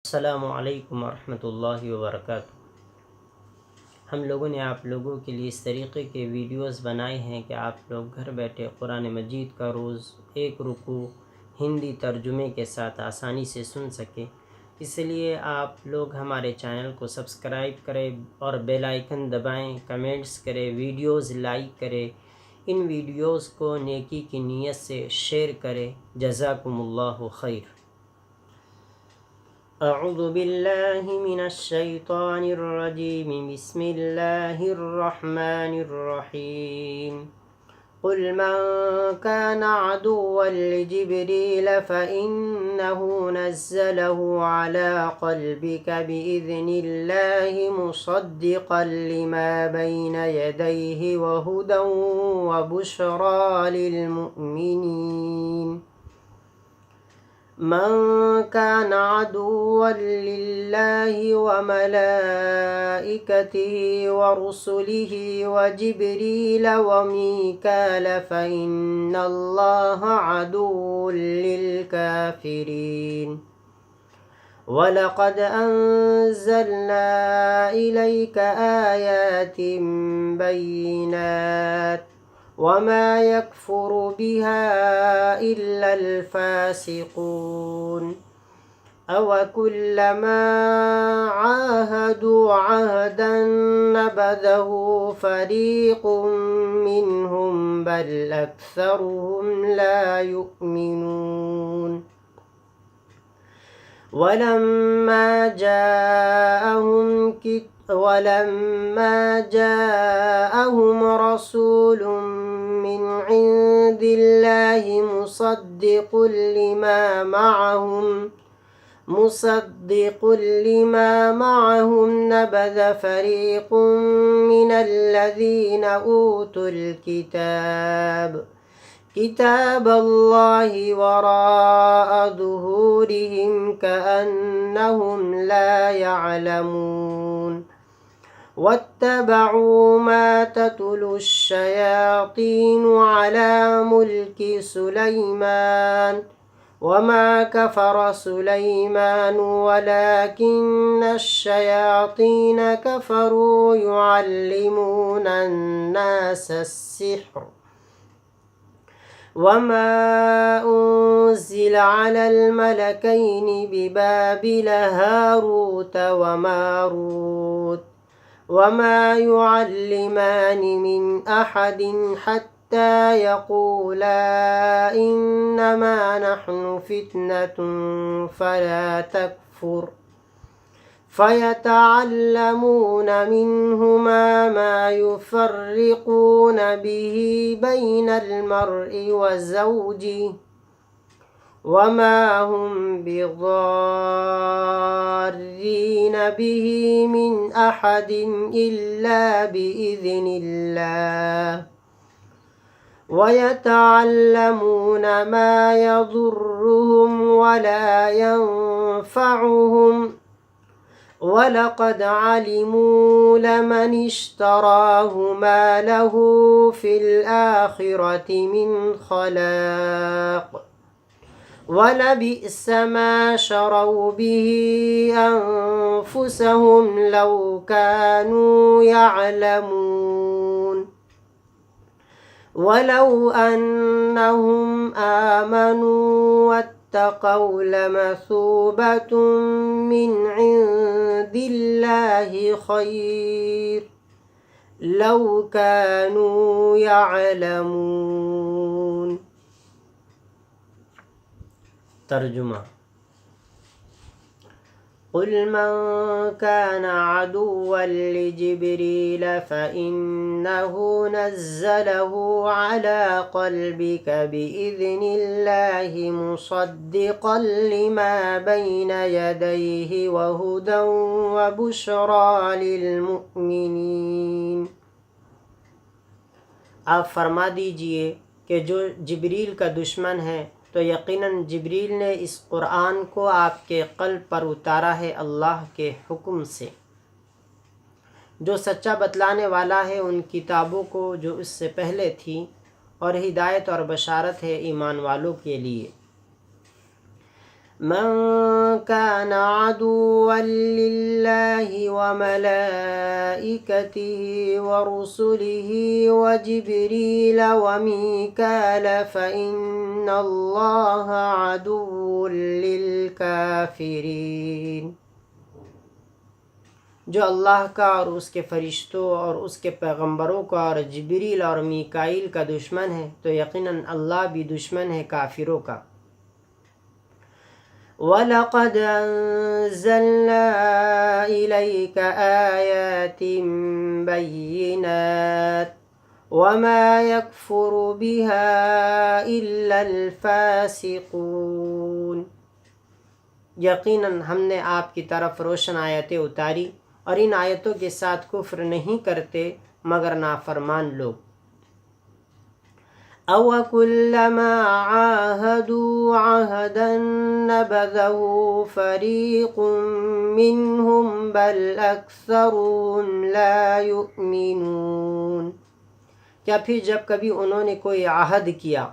अस्सलामु अलैकुम वरहमतुल्लाहि वबरकातुहू। हम लोगों ने आप लोगों के लिए इस तरीक़े के वीडियोस बनाए हैं कि आप लोग घर बैठे कुरान मजीद का रोज़ एक रुकू हिंदी तर्जुमे के साथ आसानी से सुन सकें। इसलिए आप लोग हमारे चैनल को सब्सक्राइब करें और बेल आइकन दबाएं, कमेंट्स करें, वीडियोस लाइक करें, इन वीडियोस को नेकी की नीयत से शेयर करें। जज़ाकुमुल्लाहु खैर। अऊज़ु बिल्लाहि मिनश्शैतानिर रजीम। बिस्मिल्लाहिर रहमानिर रहीम। क़ुल मन कान अदुव्वन लिजिब्रील फ़इन्नहु नज़्ज़लहु अला क़ल्बिका बिइज़्निल्लाहि मुसद्दिक़न लिमा बैन यदैहि व हुदन व बुश्रा लिलमुमिनीन। मन कान अदुव्वन लिल्लाहि व मलाइकतिहि व रुसुलिहि व जिब्रील व मीकाल फ़इन्नल्लाह अदुव्वुन लिलकाफ़िरीन। वलक़द अंज़लना इलैक आयातिन बय्यिनात वमा यकफ़ुरु बिहा इल्लल फ़ासिक़ून। अवकुल्लमा आहदू अहदन नबज़हु फ़रीक़ुम मिन्हुम बल अक्सरुहुम ला युमिनून। वलम्मा जाअहुम रसूलुम मिन इंदिल्लाहि मुसद्दिक़ुन लिमा मअहुम नबज़ फ़रीक़ुम मिनल्लज़ीना ऊतुल किताबल्लाहि वराअ ज़ुहूरिहिम कअन्नहुम ला यअलमून। वत्तबअू मा ततलुश्शयातीनु अला मुल्कि सुलैमान वमा कफ़र सुलैमान वलाकिन्नश्शयातीन कफ़रू युअल्लिमूना अन्नास अस्सिह्र वमा उन्ज़िल अलल मलकैनि बिबाबिल हारूत व मारूत वमा युअल्लिमान मिन अहदिन हत्ता यक़ूला इन्नमा नहनु फ़ित्नतुन फ़ला तकफ़ुर फ़यतअल्लमून मिन्हुमा मा युफ़र्रिक़ून बिही बैनल मर्इ व ज़ौजिही वमा हुम बिज़ार्रीन बिही मिन अहदिन इल्ला बिइज़्निल्लाह वयतअल्लमून मा यज़ुर्रुहुम वला यंफ़अुहुम वलक़द अलिमू लमन इश्तराहु मा लहु फ़िल आख़िरति मिन ख़लाक़ वलबिअस मा शरौ बिही अन्फ़ुसहुम लौ कानू यअलमून। वलौ अन्नहुम आमनू वत्तक़ौ लमसूबतुम मिन इंदिल्लाहि खैर लौ कानू यअलमून। तर्जुमा। क़ुल मन कान अदुव्वन लिजिब्रील फ़इन्नहु नज़्ज़लहु अला क़ल्बिका बिइज़्निल्लाहि मुसद्दिक़न लिमा बैन यदैहि व हुदन व बुश्रा लिलमुमिनीन। आप फरमा दीजिए कि जो जिब्रील का दुश्मन है तो यकीनन जिब्रील ने इस कुरान को आपके क़ल्ब पर उतारा है अल्लाह के हुक्म से। जो सच्चा बतलाने वाला है उन किताबों को जो इससे पहले थी और हिदायत और बशारत है ईमान वालों के लिए। मन कान अदुव्वन लिल्लाहि व मलाइकतिहि व रुसुलिहि व जिब्रील व मीकाल फ़इन्नल्लाह अदुव्वुन लिलकाफ़िरीन। जो अल्लाह का और उसके फरिश्तों और उसके पैगंबरों का और जिब्रील और मीकाईल का दुश्मन है, तो यकीनन अल्लाह भी दुश्मन है काफिरों का। वलक़द अंज़लना इलैका आयातिन बय्यिनात वमा यकफ़ुरु बिहा इल्लल फ़ासिक़ून। यकीनन हमने आपकी तरफ रोशन आयतें उतारी और इन आयतों के साथ कुफ्र नहीं करते मगर नाफरमान लोग। अव कुल्लमा आहदू अहदन नबज़हु फ़रीक़ुम मिन्हुम बल अक्सरुहुम ला युमिनून। क्या फिर जब कभी उन्होंने कोई आहद किया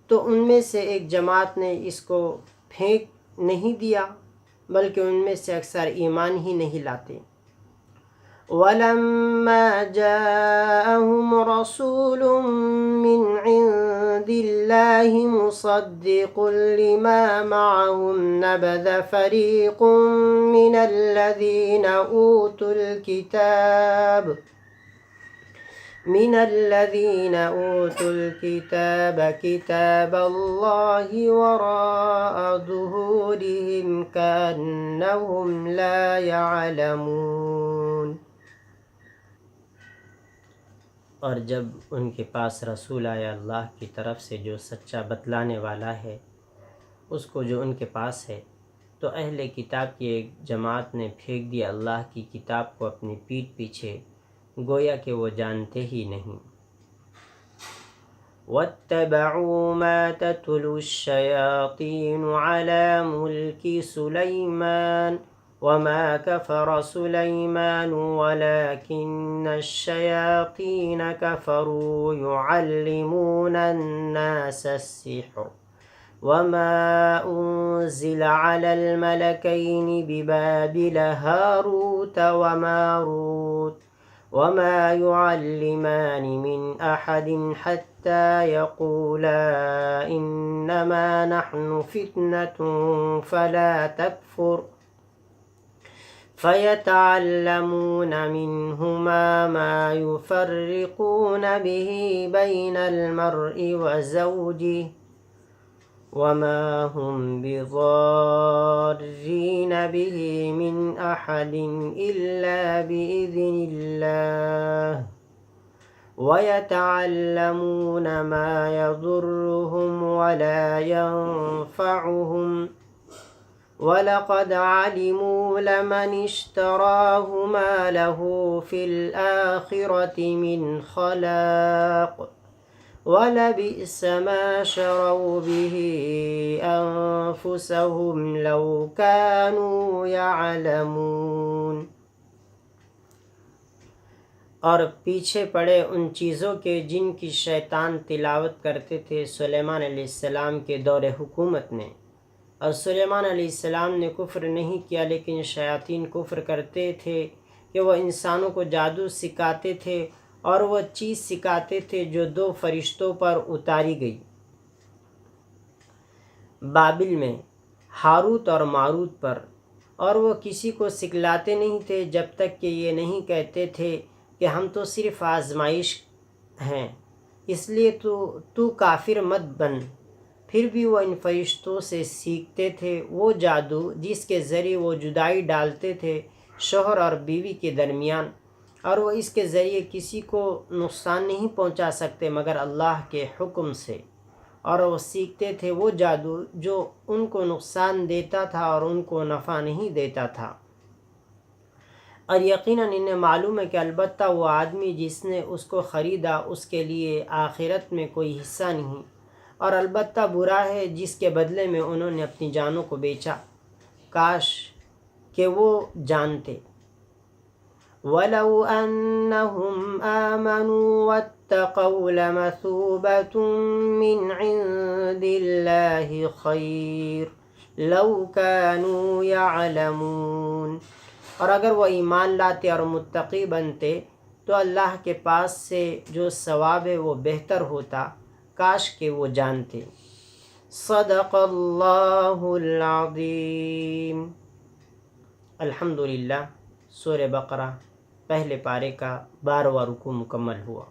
तो उनमें से एक जमात ने इसको फेंक नहीं दिया, बल्कि उनमें से अक्सर ईमान ही नहीं लाते। वलम्मा जाअहुम रसूलुम मिन इंदिल्लाहि मुसद्दिक़ुन लिमा मअहुम नबज़ फ़रीक़ुम मिनल्लज़ीना ऊतुल किताब किताबल्लाहि वराअ ज़ुहूरिहिम कअन्नहुम ला यअलमून। और जब उनके पास रसूल आया अल्लाह की तरफ से जो सच्चा बतलाने वाला है, उसको जो उनके पास है, तो अहले किताब की एक जमात ने फेंक दिया अल्लाह की किताब को अपनी पीठ पीछे, गोया कि वो जानते ही नहीं। वत्तबअू मा ततलु शयातीनु अला मुल्कि सुलैमान वमा कफ़र सुलैमान वलाकिन्न शयातीन कफ़रू युअल्लिमून अन्नास अस्सिह्र वमा उन्ज़िला अलल मलकैनि बिबाबिल हारूत व मारूत वमा युअल्लिमान मिन अहदिन हत्ता यक़ूला इन्नमा नहनु फितनतुन फला तकफुर फयतअल्लमून मिन्हुमा मा युफ़र्रिक़ून बिही बैनल मर्इ व ज़ौजिही वमा हुम बिज़ार्रीन बिही मिन अहदिन इल्ला बिइज़्निल्लाह वयतअल्लमून मा यज़ुर्रुहुम वला यंफ़अुहुम वलक़द अलिमू लमन इश्तराहु मा लहु फ़िल आख़िरति मिन ख़लाक़ वलबिअस मा शरौ बिही अन्फुसहुम लौ कानू यअलमून। और पीछे पड़े उन चीज़ों के जिनकी शैतान तिलावत करते थे सुलेमान अलैहिस्सलाम के दौरे हुकूमत में। और सुलेमान अलैहिस्सलाम ने कुफ्र नहीं किया, लेकिन शयातीन कुफ्र करते थे कि वह इंसानों को जादू सिखाते थे और वह चीज़ सिखाते थे जो 2 फरिश्तों पर उतारी गई बाबिल में, हारूत और मारूत पर। और वह किसी को सिखलाते नहीं थे जब तक कि ये नहीं कहते थे कि हम तो सिर्फ़ आजमाइश हैं, इसलिए तू काफिर मत बन। फिर भी वह इन फरिश्तों से सीखते थे वो जादू जिसके ज़रिए वो जुदाई डालते थे शौहर और बीवी के दरमियान, और वो इसके ज़रिए किसी को नुकसान नहीं पहुंचा सकते मगर अल्लाह के हुक्म से। और वो सीखते थे वो जादू जो उनको नुकसान देता था और उनको नफ़ा नहीं देता था। और यकीनन इन्हें मालूम है कि अलबत्ता वो आदमी जिसने उसको ख़रीदा उसके लिए आखिरत में कोई हिस्सा नहीं, और अलबत्ता बुरा है जिसके बदले में उन्होंने अपनी जानों को बेचा। काश कि वो जानते। वलौ अन्नहुम आमनू वत्तक़ौ लमसूबतुम मिन इंदिल्लाहि खैर लौ कानू यअलमून, और अगर वो ईमान लाते और मुत्तकी बनते तो अल्लाह के पास से जो सवाब है वो बेहतर होता, काश के वो जानते। सदक़ल्लाहुल अज़ीम। अल्हम्दुलिल्लाह, सूरह बकरा पहले पारे का 12वां रुकू मुकम्मल हुआ।